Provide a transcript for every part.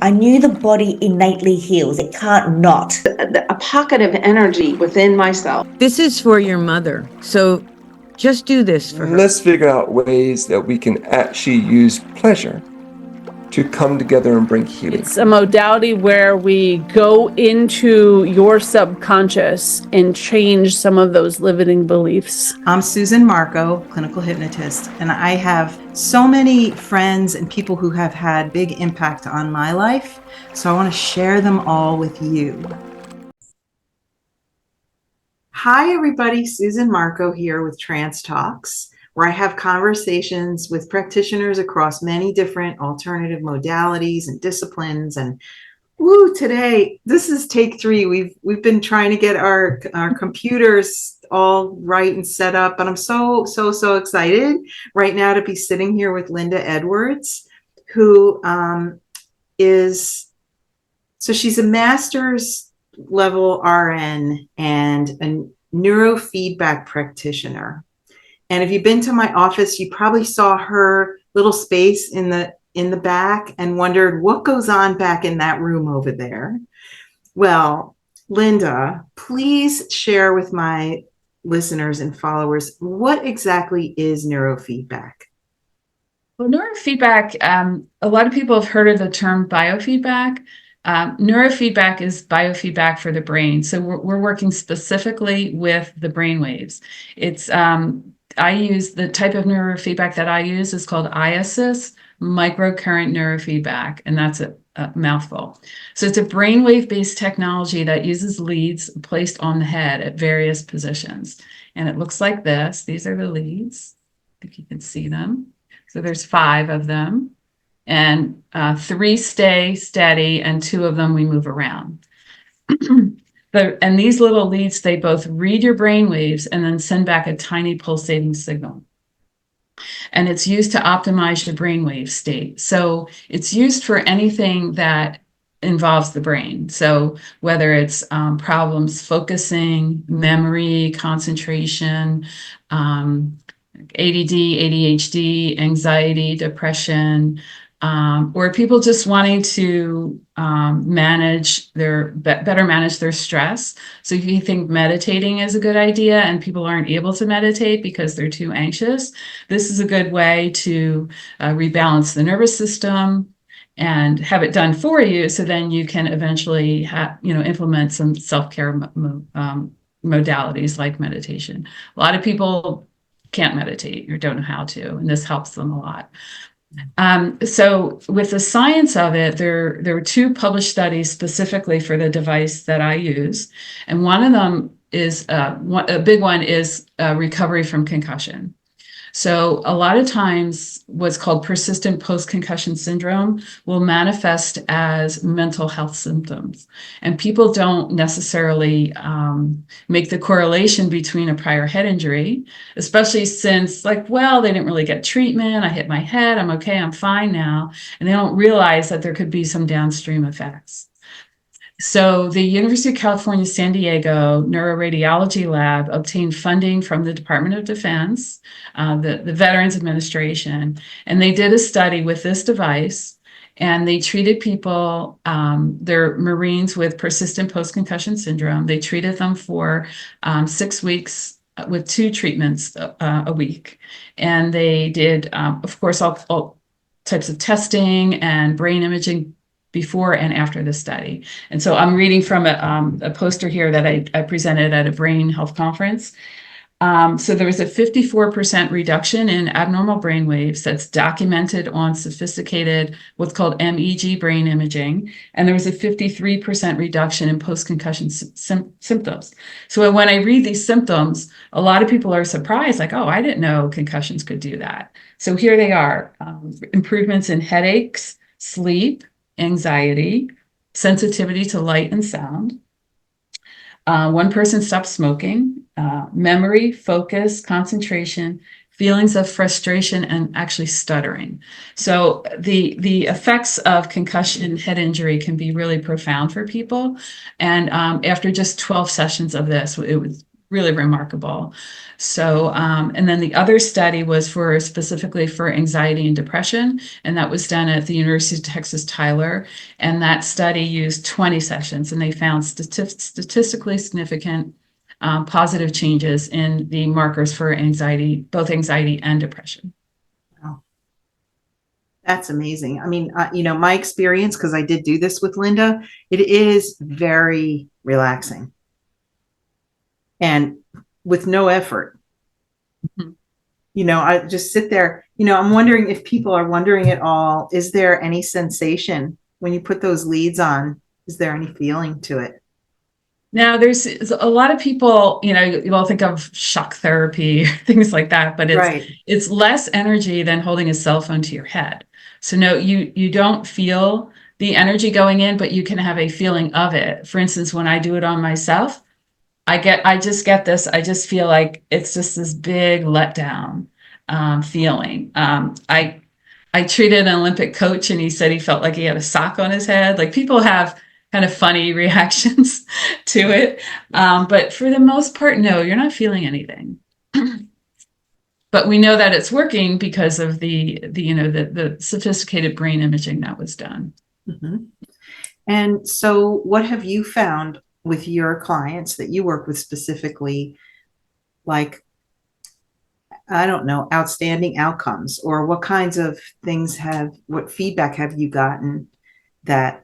I knew the body innately heals. It can't not. A pocket of energy within myself. This is for your mother. So just do this for her. Let's figure out ways that we can actually use pleasure to come together and bring healing. It's a modality where we go into your subconscious and change some of those limiting beliefs. I'm Susan Marco, clinical hypnotist, and I have so many friends and people who have had big impact on my life, so I want to share them all with you. Hi everybody, Susan Marco here with Trance Talks, where I have conversations with practitioners across many different alternative modalities and disciplines. And today, this is take 3. We've been trying to get our computers all right and set up, and I'm so excited right now to be sitting here with Linda Edwards, who she's a master's level RN and a neurofeedback practitioner. And if you've been to my office, you probably saw her little space in the back and wondered what goes on back in that room over there. Well, Linda, please share with my listeners and followers, what exactly is neurofeedback? Well, neurofeedback, a lot of people have heard of the term biofeedback. Neurofeedback is biofeedback for the brain. So we're working specifically with the brain waves. I use the type of neurofeedback that I use is called IASIS Micro Current Neurofeedback, and that's a mouthful. So it's a brainwave-based technology that uses leads placed on the head at various positions. And it looks like this. These are the leads, if you can see them. So there's 5 of them, and 3 stay steady, and 2 of them we move around. And these little leads, they both read your brain waves and then send back a tiny pulsating signal. And it's used to optimize your brainwave state. So it's used for anything that involves the brain. So whether it's problems focusing, memory, concentration, ADD, ADHD, anxiety, depression, or people just wanting to better manage their stress. So if you think meditating is a good idea and people aren't able to meditate because they're too anxious, this is a good way to rebalance the nervous system and have it done for you. So then you can eventually implement some self-care modalities like meditation. A lot of people can't meditate or don't know how to, and this helps them a lot. So with the science of it, there were 2 published studies specifically for the device that I use. And one of them is, a big one is recovery from concussion. So a lot of times what's called persistent post-concussion syndrome will manifest as mental health symptoms. And people don't necessarily make the correlation between a prior head injury, especially since they didn't really get treatment. I hit my head, I'm okay, I'm fine now. And they don't realize that there could be some downstream effects. So the University of California, San Diego Neuroradiology Lab obtained funding from the Department of Defense, the Veterans Administration, and they did a study with this device, and they treated people, they're Marines with persistent post-concussion syndrome. They treated them for 6 weeks with 2 treatments a week. And they did, of course, all types of testing and brain imaging before and after the study. And so I'm reading from a poster here that I presented at a brain health conference. So there was a 54% reduction in abnormal brain waves that's documented on sophisticated, what's called MEG brain imaging. And there was a 53% reduction in post-concussion symptoms. So when I read these symptoms, a lot of people are surprised, like, oh, I didn't know concussions could do that. So here they are, improvements in headaches, sleep, anxiety, sensitivity to light and sound. One person stopped smoking, memory, focus, concentration, feelings of frustration, and actually stuttering. So the effects of concussion head injury can be really profound for people. And after just 12 sessions of this, it was really remarkable. So, and then the other study was specifically for anxiety and depression, and that was done at the University of Texas Tyler. And that study used 20 sessions, and they found statistically significant positive changes in the markers for anxiety, both anxiety and depression. Wow. That's amazing. I mean, my experience, because I did do this with Linda, it is very relaxing and with no effort. Mm-hmm. I just sit there, I'm wondering if people are wondering at all, is there any sensation when you put those leads on? Is there any feeling to it? Now, there's a lot of people, you all think of shock therapy, things like that, but it's less energy than holding a cell phone to your head. So no, you don't feel the energy going in, but you can have a feeling of it. For instance, when I do it on myself, I just feel like it's just this big letdown feeling. I treated an Olympic coach, and he said he felt like he had a sock on his head. Like, people have kind of funny reactions to it. But for the most part, no, you're not feeling anything. But we know that it's working because of the sophisticated brain imaging that was done. Mm-hmm. And so what have you found with your clients that you work with specifically, like, I don't know, outstanding outcomes, or what kinds of things what feedback have you gotten I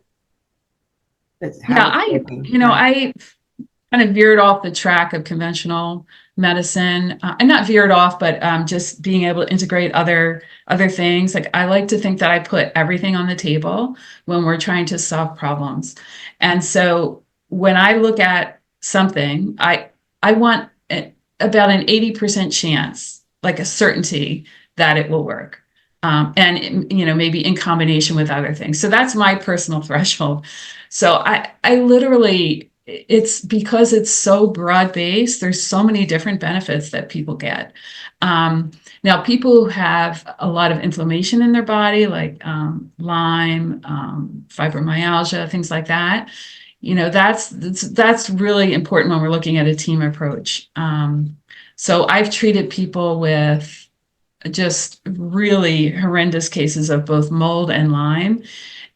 kind of veered off the track of conventional medicine, and not veered off, but just being able to integrate other things. Like, I like to think that I put everything on the table when we're trying to solve problems. And so when I look at something, I want about an 80% chance, like a certainty, that it will work. And maybe in combination with other things. So that's my personal threshold. So I literally, it's because it's so broad-based, there's so many different benefits that people get. Now, people who have a lot of inflammation in their body, like Lyme, fibromyalgia, things like that, that's really important when we're looking at a team approach. So I've treated people with just really horrendous cases of both mold and Lyme,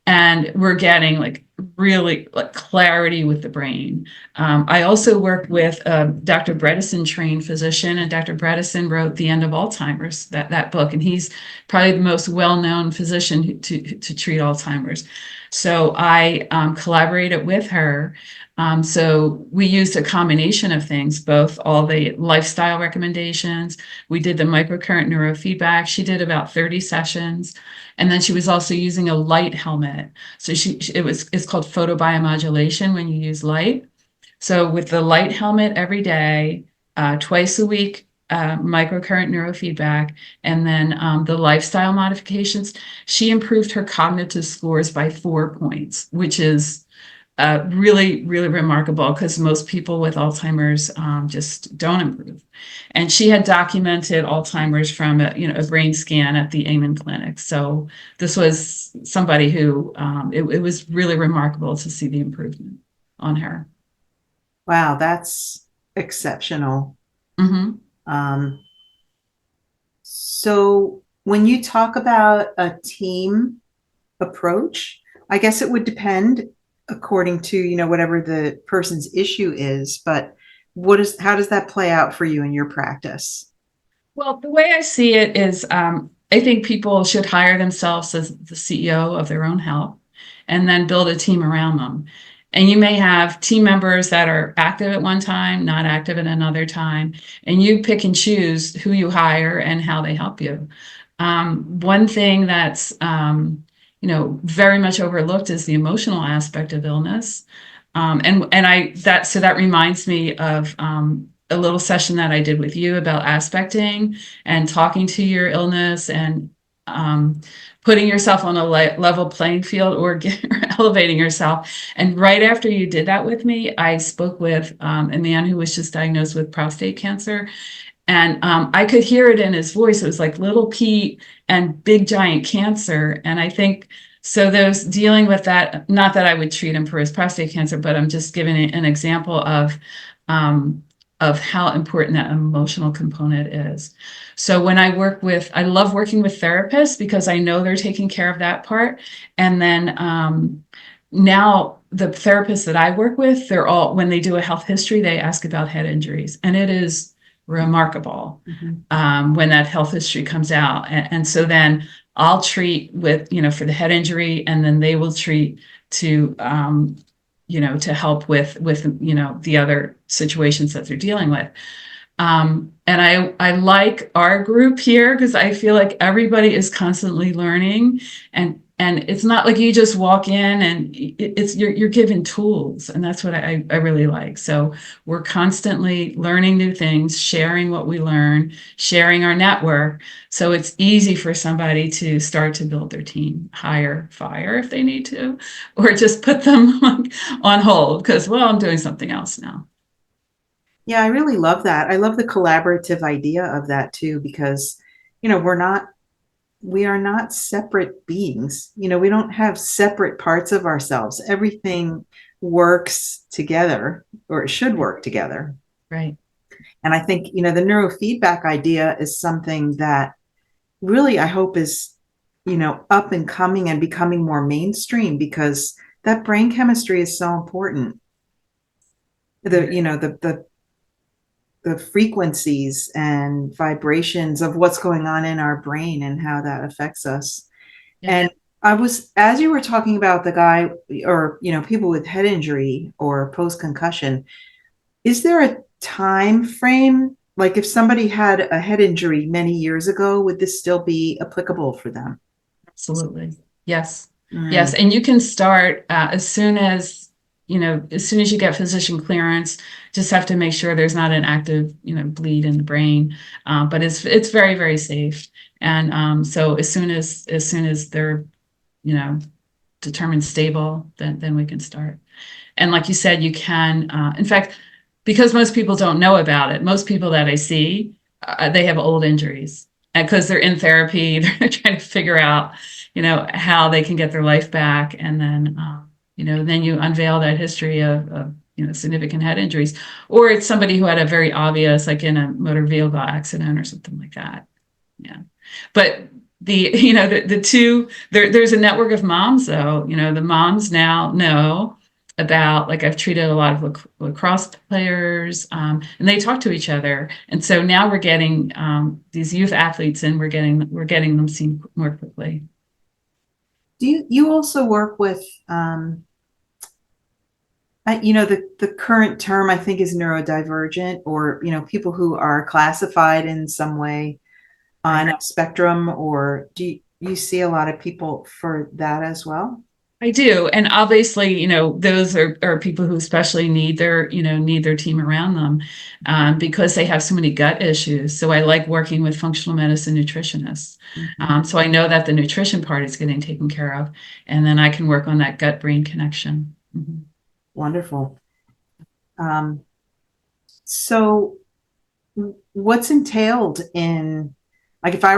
and we're getting really clarity with the brain. I also worked with Dr. Bredesen, trained physician, and Dr. Bredesen wrote The End of Alzheimer's, that book, and he's probably the most well-known physician to treat Alzheimer's. So I collaborated with her. So we used a combination of things, both all the lifestyle recommendations. We did the microcurrent neurofeedback. She did about 30 sessions. And then she was also using a light helmet. So it's called photobiomodulation when you use light. So with the light helmet every day, twice a week, microcurrent neurofeedback, and then the lifestyle modifications, she improved her cognitive scores by 4 points, which is really, really remarkable, because most people with Alzheimer's just don't improve. And she had documented Alzheimer's from a brain scan at the Amen Clinic. So this was somebody who it was really remarkable to see the improvement on her. Wow, that's exceptional. Mm-hmm. So when you talk about a team approach, I guess it would depend according to, whatever the person's issue is, but how does that play out for you in your practice? Well, the way I see it is, I think people should hire themselves as the CEO of their own health, and then build a team around them. And you may have team members that are active at one time, not active at another time, and you pick and choose who you hire and how they help you. One thing that's very much overlooked is the emotional aspect of illness. That reminds me of a little session that I did with you about aspecting and talking to your illness, and putting yourself on a level playing field, or elevating yourself. And right after you did that with me, I spoke with a man who was just diagnosed with prostate cancer. And I could hear it in his voice. It was like little Pete and big giant cancer. And I think, so those dealing with that, not that I would treat him for his prostate cancer, but I'm just giving an example of of how important that emotional component is. So when I love working with therapists because I know they're taking care of that part. And then now the therapists that I work with, they're all, when they do a health history, they ask about head injuries. And it is remarkable when that health history comes out. And so then I'll treat with, for the head injury, and then they will treat to, to help with, the other situations that they're dealing with. And I like our group here because I feel like everybody is constantly learning, and it's not like you just walk in and you're given tools, and that's what I really like. So we're constantly learning new things, sharing what we learn, sharing our network. So it's easy for somebody to start to build their team, hire, fire if they need to, or just put them on hold because, well, I'm doing something else now. Yeah, I really love that. I love the collaborative idea of that too, because, we are not separate beings. We don't have separate parts of ourselves. Everything works together, or it should work together. Right. And I think, the neurofeedback idea is something that really I hope is, up and coming and becoming more mainstream, because that brain chemistry is so important. The frequencies and vibrations of what's going on in our brain and how that affects us. Yeah. And as you were talking about the guy, or, people with head injury or post-concussion, is there a time frame? Like if somebody had a head injury many years ago, would this still be applicable for them? Absolutely. Yes. Yes. And you can start as soon as you get physician clearance. Just have to make sure there's not an active, bleed in the brain. But it's very, very safe. And so as soon as they're, determined stable, then we can start. And like you said, you can, in fact, because most people don't know about it, most people that I see, they have old injuries. And because they're in therapy, they're trying to figure out, how they can get their life back. And then, then you unveil that history of significant head injuries, or it's somebody who had a very obvious, like in a motor vehicle accident or something like that. Yeah. But the two, there's a network of moms though, the moms now know about, like I've treated a lot of lacrosse players, and they talk to each other. And so now we're getting these youth athletes, and we're getting them seen more quickly. Do you also work with, the current term I think is neurodivergent, or, people who are classified in some way on a spectrum, or do you see a lot of people for that as well? I do. And obviously, those are people who especially need their team around them because they have so many gut issues. So I like working with functional medicine nutritionists. So I know that the nutrition part is getting taken care of, and then I can work on that gut-brain connection. Wonderful. So what's entailed in, like, if I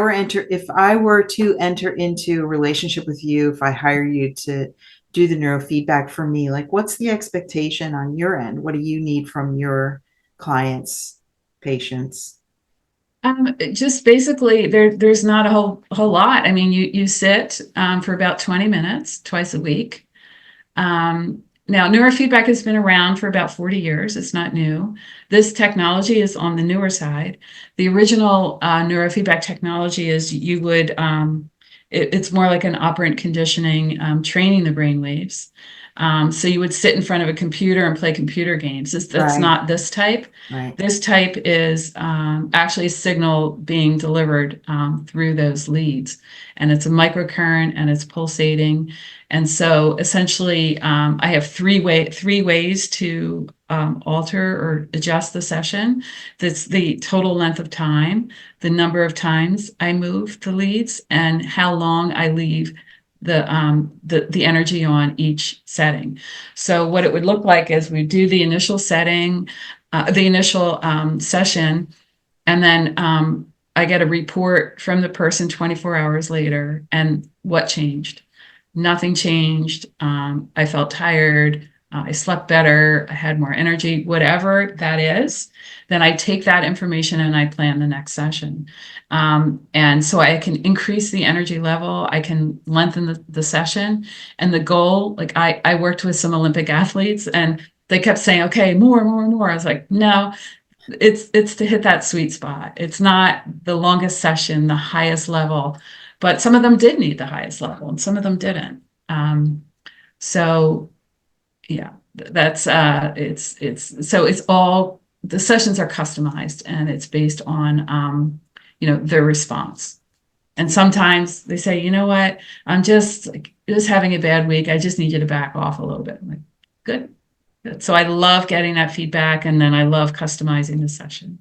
were to enter into a relationship with you, if I hire you to do the neurofeedback for me, like, what's the expectation on your end? What do you need from your clients, patients? Just basically, there's not a whole lot. I mean, you sit for about 20 minutes twice a week. Now, neurofeedback has been around for about 40 years. It's not new. This technology is on the newer side. The original neurofeedback technology is it's more like an operant conditioning, training the brain waves. So you would sit in front of a computer and play computer games. That's not this type. Right. This type is actually a signal being delivered through those leads. And it's a microcurrent, and it's pulsating. And so essentially, I have three ways to alter or adjust the session. That's the total length of time, the number of times I move the leads, and how long I leave the energy on each setting. So what it would look like is we do the initial setting, the initial session, and then I get a report from the person 24 hours later, and what changed? Nothing changed. I felt tired. I slept better, I had more energy, whatever that is, then I take that information and I plan the next session. And so I can increase the energy level, I can lengthen the session. And the goal, like I worked with some Olympic athletes and they kept saying, okay, more. I was like, no, it's to hit that sweet spot. It's not the longest session, the highest level, but some of them did need the highest level and some of them didn't. So yeah, that's it's all, the sessions are customized and it's based on their response. And sometimes they say, you know what, I'm just having a bad week, I just need you to back off a little bit. I'm like, good. So I love getting that feedback, and then I love customizing the session.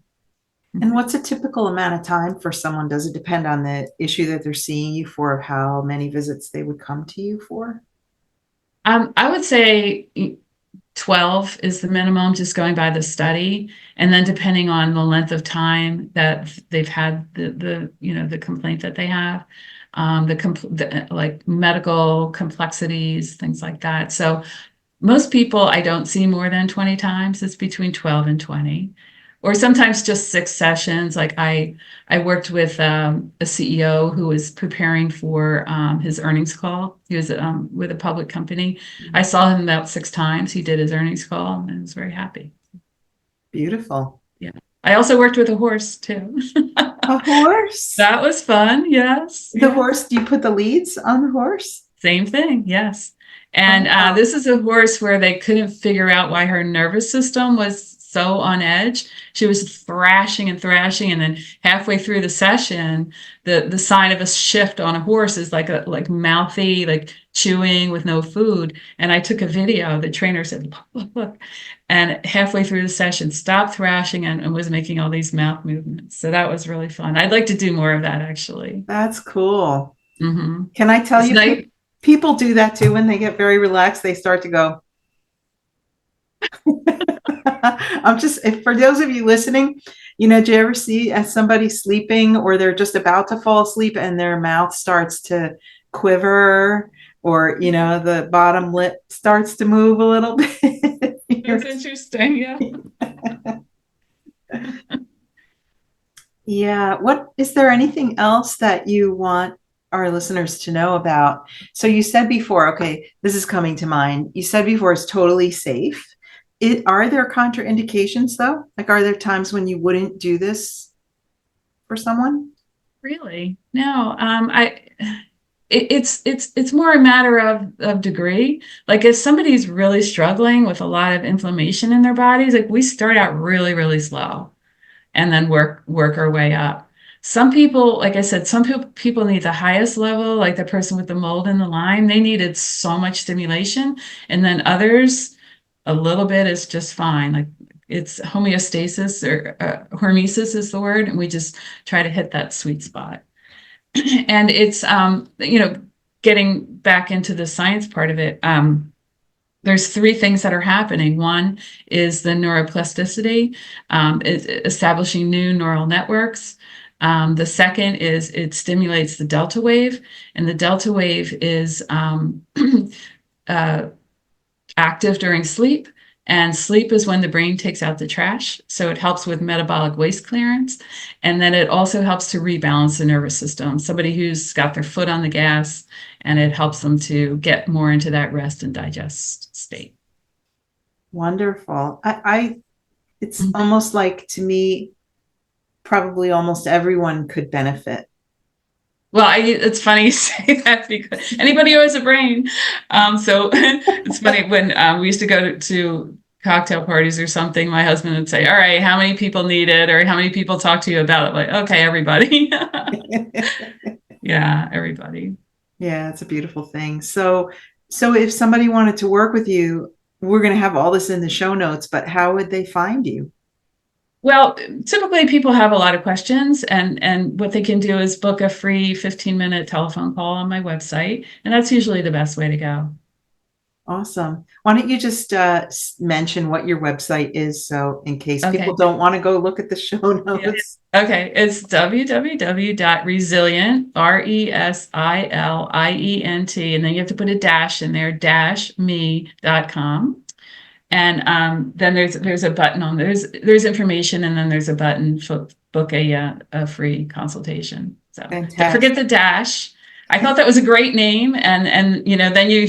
And what's a typical amount of time for someone? Does it depend on the issue that they're seeing you for, of how many visits they would come to you for? I would say 12 is the minimum, just going by the study. And then depending on the length of time that they've had the complaint that they have, like medical complexities, things like that. So most people I don't see more than 20 times. It's between 12 and 20. Or sometimes just 6 sessions. Like I worked with a CEO who was preparing for his earnings call. He was with a public company. I saw him about 6 times. He did his earnings call and was very happy. Beautiful. Yeah. I also worked with a horse too. A horse? That was fun. Yes. The horse, do you put the leads on the horse? Same thing. Yes. And this is a horse where they couldn't figure out why her nervous system was so on edge. She was thrashing, and then halfway through the session, the sign of a shift on a horse is like mouthy, like chewing with no food. And I took a video. The trainer said, look. And halfway through the session, stopped thrashing and was making all these mouth movements. So that was really fun. I'd like to do more of that, actually. That's cool. Mm-hmm. Can I tell you, people do that too when they get very relaxed. They start to go. For those of you listening, do you ever see somebody sleeping or they're just about to fall asleep and their mouth starts to quiver, or, the bottom lip starts to move a little bit? That's interesting. Yeah. Yeah. Is there anything else that you want our listeners to know about? So you said before, okay, this is coming to mind. You said before it's totally safe. Are there contraindications though? Like, are there times when you wouldn't do this for someone? Really? No. It's more a matter of degree. Like if somebody's really struggling with a lot of inflammation in their bodies, like we start out really, really slow and then work our way up. Some people, like I said, some people need the highest level, like the person with the mold and the Lyme, they needed so much stimulation. And then others, a little bit is just fine. Like it's homeostasis, or hormesis is the word. And we just try to hit that sweet spot. And it's, getting back into the science part of it, there's 3 things that are happening. One is the neuroplasticity, establishing new neural networks. The second is it stimulates the delta wave, and the delta wave is active during sleep. And sleep is when the brain takes out the trash. So it helps with metabolic waste clearance. And then it also helps to rebalance the nervous system. Somebody who's got their foot on the gas, and it helps them to get more into that rest and digest state. Wonderful. It's almost like, to me, probably almost everyone could benefit. Well, it's funny you say that, because anybody who has a brain. So it's funny when we used to go to cocktail parties or something, my husband would say, all right, how many people need it? Or how many people talk to you about it? Like, okay, everybody. Yeah, everybody. Yeah, it's a beautiful thing. So if somebody wanted to work with you, we're going to have all this in the show notes, but how would they find you? Well, typically people have a lot of questions, and what they can do is book a free 15-minute telephone call on my website. And that's usually the best way to go. Awesome. Why don't you just mention what your website is, so in case people don't want to go look at the show notes. Yeah. Okay. It's www.resilient, ResiliEnt, and then you have to put a dash in there, -me.com. And then there's a button on there's information, and then there's a button for book a free consultation. So Fantastic. don't forget the dash. I thought that was a great name, and then you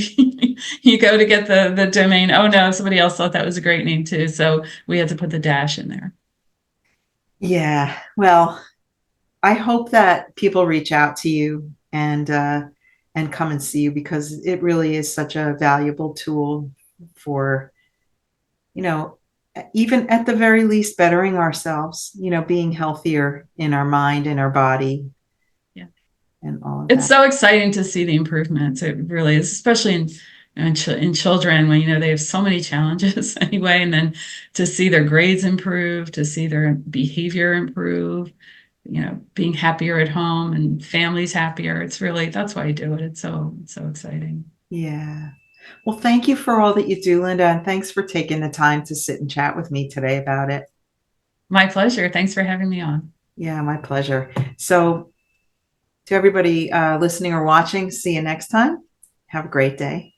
you go to get the domain. Oh no, somebody else thought that was a great name too. So we had to put the dash in there. Yeah. Well, I hope that people reach out to you and come and see you, because it really is such a valuable tool for, even at the very least, bettering ourselves, being healthier in our mind and our body. Yeah. And all of It's that. so exciting to see the improvements. It really is, especially in children, when, they have so many challenges anyway, and then to see their grades improve, to see their behavior improve, being happier at home and families happier. It's really, that's why I do it. It's so exciting. Yeah. Well, thank you for all that you do, Linda. And thanks for taking the time to sit and chat with me today about it. My pleasure. Thanks for having me on. Yeah, my pleasure. So to everybody listening or watching, see you next time. Have a great day.